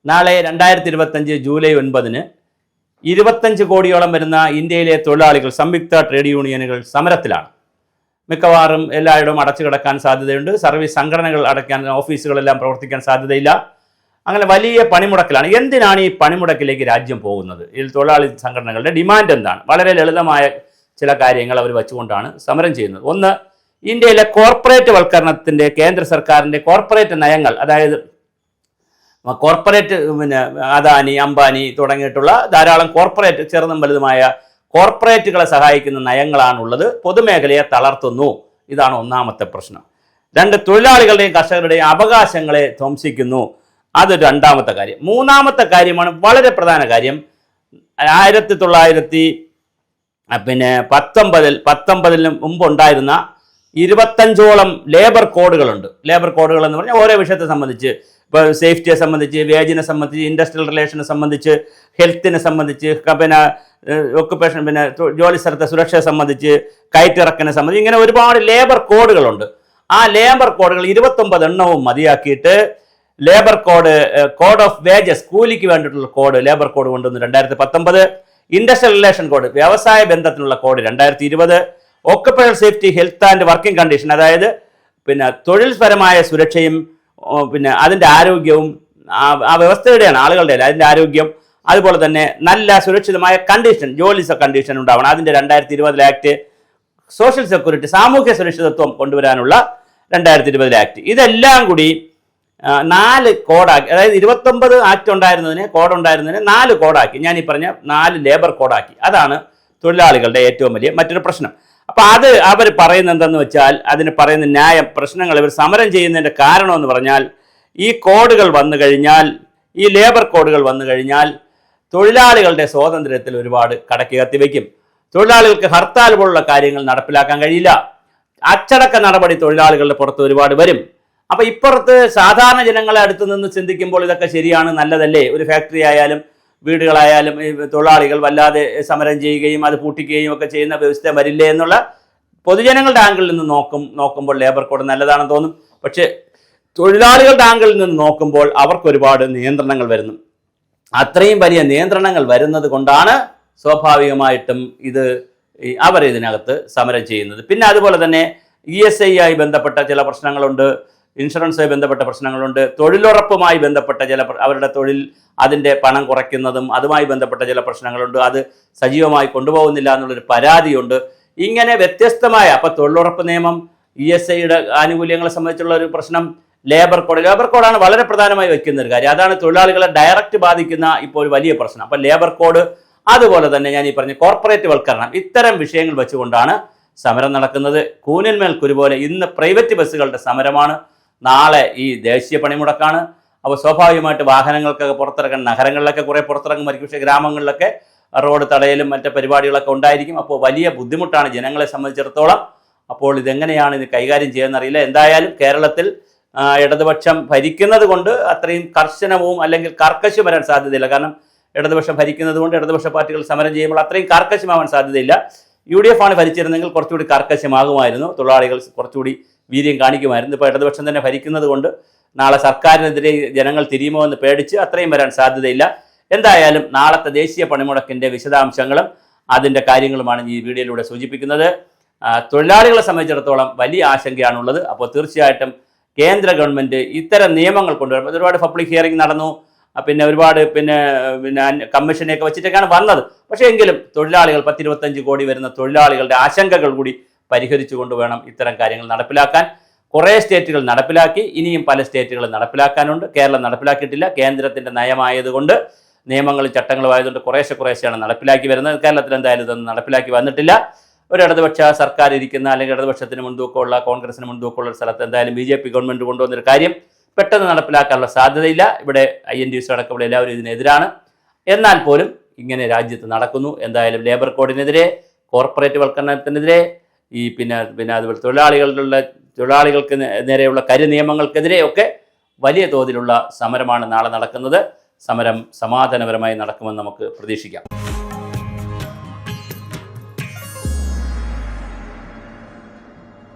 നാളെ 2025 ജൂലൈ 9-ന് 25 കോടിയോളം വരുന്ന ഇന്ത്യയിലെ തൊഴിലാളികൾ സംയുക്ത ട്രേഡ് യൂണിയനുകൾ സമരത്തിലാണ്. മിക്കവാറും എല്ലായിടവും അടച്ചു കിടക്കാൻ സാധ്യതയുണ്ട്. സർവീസ് സംഘടനകൾ അടയ്ക്കാൻ, ഓഫീസുകളെല്ലാം പ്രവർത്തിക്കാൻ സാധ്യതയില്ല. അങ്ങനെ വലിയ പണിമുടക്കിലാണ്. എന്തിനാണ് ഈ പണിമുടക്കിലേക്ക് രാജ്യം പോകുന്നത്? ഇതിൽ തൊഴിലാളി സംഘടനകളുടെ ഡിമാൻഡ് എന്താണ്? വളരെ ലളിതമായ ചില കാര്യങ്ങൾ അവർ വെച്ചുകൊണ്ടാണ് സമരം ചെയ്യുന്നത്. ഒന്ന്, ഇന്ത്യയിലെ കോർപ്പറേറ്റ് വൽക്കരണത്തിൻ്റെ കേന്ദ്ര സർക്കാരിൻ്റെ കോർപ്പറേറ്റ് നയങ്ങൾ, അതായത് കോർപ്പറേറ്റ് അദാനി, അംബാനി തുടങ്ങിയിട്ടുള്ള ധാരാളം കോർപ്പറേറ്റ് ചെറുതും വലുതുമായ കോർപ്പറേറ്റുകളെ സഹായിക്കുന്ന നയങ്ങളാണുള്ളത്. പൊതുമേഖലയെ തളർത്തുന്നു. ഇതാണ് ഒന്നാമത്തെ പ്രശ്നം. രണ്ട്, തൊഴിലാളികളുടെയും കർഷകരുടെയും അവകാശങ്ങളെ ധ്വംസിക്കുന്നു. അത് രണ്ടാമത്തെ കാര്യം. മൂന്നാമത്തെ കാര്യമാണ് വളരെ പ്രധാന കാര്യം. 1919 മുമ്പുണ്ടായിരുന്ന 25ഓളം ലേബർ കോഡുകളുണ്ട്. ലേബർ കോഡുകൾ എന്ന് പറഞ്ഞാൽ ഓരോ വിഷയത്തെ സംബന്ധിച്ച്, ഇപ്പോൾ സേഫ്റ്റിയെ സംബന്ധിച്ച്, വേജിനെ സംബന്ധിച്ച്, ഇൻഡസ്ട്രിയൽ റിലേഷനെ സംബന്ധിച്ച്, ഹെൽത്തിനെ സംബന്ധിച്ച്, ഒക്കുപേഷൻ, ജോലി സ്ഥലത്തെ സുരക്ഷയെ സംബന്ധിച്ച്, കയറ്റിറക്കിനെ സംബന്ധിച്ച്, ഇങ്ങനെ ഒരുപാട് ലേബർ കോഡുകളുണ്ട്. ആ ലേബർ കോഡുകൾ 29 എണ്ണവും മതിയാക്കിയിട്ട് ലേബർ കോഡ് ഓഫ് വേജസ്, കൂലിക്ക് വേണ്ടിയിട്ടുള്ള കോഡ്, ലേബർ കോഡ് കൊണ്ടുവന്നു 2019. ഇൻഡസ്ട്രിയൽ റിലേഷൻ കോഡ്, വ്യവസായ ബന്ധത്തിനുള്ള code 2020. Occupational safety, health and working condition, അതായത് തൊഴിൽപരമായ സുരക്ഷയും അതിൻ്റെ ആരോഗ്യവും ആ വ്യവസ്ഥയുടെയാണ്, ആളുകളുടെ അതിൻ്റെ ആരോഗ്യം, അതുപോലെ തന്നെ നല്ല സുരക്ഷിതമായ കണ്ടീഷൻ, ജോലി കണ്ടീഷൻ ഉണ്ടാവണം. അതിൻ്റെ 2020 ആക്ട്. സോഷ്യൽ സെക്യൂരിറ്റി, സാമൂഹ്യ സുരക്ഷിതത്വം കൊണ്ടുവരാനുള്ള 2020 ആക്ട്. ഇതെല്ലാം കൂടി 4 കോഡാക്കി. അതായത് 29 ആക്ട് ഉണ്ടായിരുന്നതിന്, കോഡ് ഉണ്ടായിരുന്നതിന് 4 കോഡാക്കി. ഞാൻ ഈ പറഞ്ഞ 4 ലേബർ കോഡാക്കി. അതാണ് തൊഴിലാളികളുടെ ഏറ്റവും വലിയ മറ്റൊരു പ്രശ്നം. അപ്പോൾ അത് അവർ പറയുന്നത് എന്തെന്ന് വെച്ചാൽ, അതിന് പറയുന്ന ന്യായം, പ്രശ്നങ്ങൾ, ഇവർ സമരം ചെയ്യുന്നതിൻ്റെ കാരണമെന്ന് പറഞ്ഞാൽ, ഈ കോഡുകൾ വന്നു കഴിഞ്ഞാൽ, ഈ ലേബർ കോഡുകൾ വന്നു കഴിഞ്ഞാൽ തൊഴിലാളികളുടെ സ്വാതന്ത്ര്യത്തിൽ ഒരുപാട് കടക്കി കത്തിവെക്കും. തൊഴിലാളികൾക്ക് ഹർത്താൽ പോലുള്ള കാര്യങ്ങൾ നടപ്പിലാക്കാൻ കഴിയില്ല. അച്ചടക്ക നടപടി തൊഴിലാളികളുടെ പുറത്ത് ഒരുപാട് വരും. അപ്പോൾ ഇപ്പുറത്ത് സാധാരണ ജനങ്ങളെ അടുത്ത് നിന്ന് ചിന്തിക്കുമ്പോൾ ഇതൊക്കെ ശരിയാണ്, നല്ലതല്ലേ? ഒരു ഫാക്ടറി ആയാലും വീടുകളായാലും തൊഴിലാളികൾ വല്ലാതെ സമരം ചെയ്യുകയും അത് പൂട്ടിക്കുകയും ഒക്കെ ചെയ്യുന്ന വ്യവസ്ഥ വരില്ലേ എന്നുള്ള പൊതുജനങ്ങളുടെ ആംഗിളിൽ നിന്ന് നോക്കുമ്പോൾ ലേബർ കോഡ് നല്ലതാണെന്ന് തോന്നും. പക്ഷേ തൊഴിലാളികളുടെ ആംഗിളിൽ നിന്ന് നോക്കുമ്പോൾ അവർക്ക് ഒരുപാട് നിയന്ത്രണങ്ങൾ വരുന്നു. അത്രയും വലിയ നിയന്ത്രണങ്ങൾ വരുന്നത് കൊണ്ടാണ് സ്വാഭാവികമായിട്ടും അവർ ഇതിനകത്ത് സമരം ചെയ്യുന്നത്. പിന്നെ അതുപോലെ തന്നെ ESI ആയി ബന്ധപ്പെട്ട ചില പ്രശ്നങ്ങളുണ്ട്, ഇൻഷുറൻസുമായി ബന്ധപ്പെട്ട പ്രശ്നങ്ങളുണ്ട്, തൊഴിലുറപ്പുമായി ബന്ധപ്പെട്ട അവരുടെ തൊഴിൽ, അതിൻ്റെ പണം കുറയ്ക്കുന്നതും അതുമായി ബന്ധപ്പെട്ട ചില പ്രശ്നങ്ങളുണ്ട്. അത് സജീവമായി കൊണ്ടുപോകുന്നില്ല എന്നുള്ളൊരു പരാതിയുണ്ട്. ഇങ്ങനെ വ്യത്യസ്തമായ, അപ്പോൾ തൊഴിലുറപ്പ് നിയമം, ESIയുടെ ആനുകൂല്യങ്ങളെ സംബന്ധിച്ചുള്ള ഒരു പ്രശ്നം, ലേബർ കോഡാണ് വളരെ പ്രധാനമായി വയ്ക്കുന്ന ഒരു കാര്യം. അതാണ് തൊഴിലാളികളെ ഡയറക്റ്റ് ബാധിക്കുന്ന ഇപ്പോൾ ഒരു വലിയ പ്രശ്നം. അപ്പോൾ ലേബർ കോഡ്, അതുപോലെ തന്നെ ഞാൻ ഈ പറഞ്ഞ കോർപ്പറേറ്റ് വൽക്കരണം, ഇത്തരം വിഷയങ്ങൾ വെച്ചുകൊണ്ടാണ് സമരം നടക്കുന്നത്. കൂനിന്മേൽ കുരുപോലെ ഇന്ന് പ്രൈവറ്റ് ബസ്സുകളുടെ സമരമാണ്, നാളെ ഈ ദേശീയ പണിമുടക്കാണ്. അപ്പോൾ സ്വാഭാവികമായിട്ട് വാഹനങ്ങൾക്കൊക്കെ പുറത്തിറങ്ങാൻ, നഗരങ്ങളിലൊക്കെ കുറേ പുറത്തിറങ്ങുമായിരിക്കും, പക്ഷേ ഗ്രാമങ്ങളിലൊക്കെ റോഡ് തടയലും മറ്റ് പരിപാടികളൊക്കെ ഉണ്ടായിരിക്കും. അപ്പോൾ വലിയ ബുദ്ധിമുട്ടാണ് ജനങ്ങളെ സംബന്ധിച്ചിടത്തോളം. അപ്പോൾ ഇതെങ്ങനെയാണ് ഇത് കൈകാര്യം ചെയ്യുന്നറിയില്ല. എന്തായാലും കേരളത്തിൽ ഇടതുപക്ഷം ഭരിക്കുന്നത് കൊണ്ട് അത്രയും കർശനവും അല്ലെങ്കിൽ കർക്കശം വരാൻ സാധ്യതയില്ല. കാരണം ഇടതുപക്ഷം ഭരിക്കുന്നത് കൊണ്ട് ഇടതുപക്ഷ പാർട്ടികൾ സമരം ചെയ്യുമ്പോൾ അത്രയും കർക്കശമാവാൻ സാധ്യതയില്ല. UDF ആണ് ഭരിച്ചിരുന്നെങ്കിൽ കുറച്ചുകൂടി കർക്കശമാകുമായിരുന്നു, തൊഴിലാളികൾ കുറച്ചുകൂടി വീര്യം കാണിക്കുമായിരുന്നു. ഇപ്പോൾ ഇടതുപക്ഷം തന്നെ ഭരിക്കുന്നത് കൊണ്ട് നാളെ സർക്കാരിനെതിരെ ജനങ്ങൾ തിരിയുമോ എന്ന് പേടിച്ച് അത്രയും വരാൻ സാധ്യതയില്ല. എന്തായാലും നാളത്തെ ദേശീയ പണിമുടക്കിൻ്റെ വിശദാംശങ്ങളും അതിൻ്റെ കാര്യങ്ങളുമാണ് ഈ വീഡിയോയിലൂടെ സൂചിപ്പിക്കുന്നത്. തൊഴിലാളികളെ സംബന്ധിച്ചിടത്തോളം വലിയ ആശങ്കയാണുള്ളത്. അപ്പോൾ തീർച്ചയായിട്ടും കേന്ദ്ര ഗവൺമെൻറ് ഇത്തരം നിയമങ്ങൾ കൊണ്ടുവരുമ്പോൾ, ഒരുപാട് പബ്ലിക് ഹിയറിംഗ് നടന്നു, പിന്നെ ഒരുപാട് കമ്മീഷനെയൊക്കെ വെച്ചിട്ടൊക്കെയാണ് വന്നത്. പക്ഷേ എങ്കിലും തൊഴിലാളികൾ 10-25 കോടി വരുന്ന തൊഴിലാളികളുടെ ആശങ്കകൾ കൂടി പരിഹരിച്ചുകൊണ്ട് വേണം ഇത്തരം കാര്യങ്ങൾ നടപ്പിലാക്കാൻ. കുറേ സ്റ്റേറ്റുകൾ നടപ്പിലാക്കി, ഇനിയും പല സ്റ്റേറ്റുകൾ നടപ്പിലാക്കാനുണ്ട്. കേരളം നടപ്പിലാക്കിയിട്ടില്ല. കേന്ദ്രത്തിൻ്റെ നയമായതുകൊണ്ട്, നിയമങ്ങളും ചട്ടങ്ങളും ആയതുകൊണ്ട് കുറേശ്ശെയാണ് നടപ്പിലാക്കി വരുന്നത്. കേരളത്തിൽ എന്തായാലും ഇതൊന്നും നടപ്പിലാക്കി വന്നിട്ടില്ല. ഒരു ഇടതുപക്ഷ സർക്കാർ ഇരിക്കുന്ന, അല്ലെങ്കിൽ ഇടതുപക്ഷത്തിന് മുൻതൂക്കമുള്ള, കോൺഗ്രസിന് മുൻതൂക്കമുള്ള ഒരു സ്ഥലത്ത് എന്തായാലും BJP ഗവൺമെൻറ് കൊണ്ടുവന്നൊരു കാര്യം പെട്ടെന്ന് നടപ്പിലാക്കാനുള്ള സാധ്യതയില്ല. ഇവിടെ INTUC അടക്കമുള്ള എല്ലാവരും ഇതിനെതിരാണ്. എന്നാൽ പോലും ഇങ്ങനെ രാജ്യത്ത് നടക്കുന്നു. എന്തായാലും ലേബർ കോഡിനെതിരെ, കോർപ്പറേറ്റ് വൽക്കരണത്തിനെതിരെ, അതുപോലെ തൊഴിലാളികൾക്ക് നേരെയുള്ള നിയമങ്ങൾക്കെതിരെയൊക്കെ വലിയ തോതിലുള്ള സമരമാണ് നാളെ നടക്കുന്നത്. സമരം സമാധാനപരമായി നടക്കുമെന്ന് നമുക്ക് പ്രതീക്ഷിക്കാം.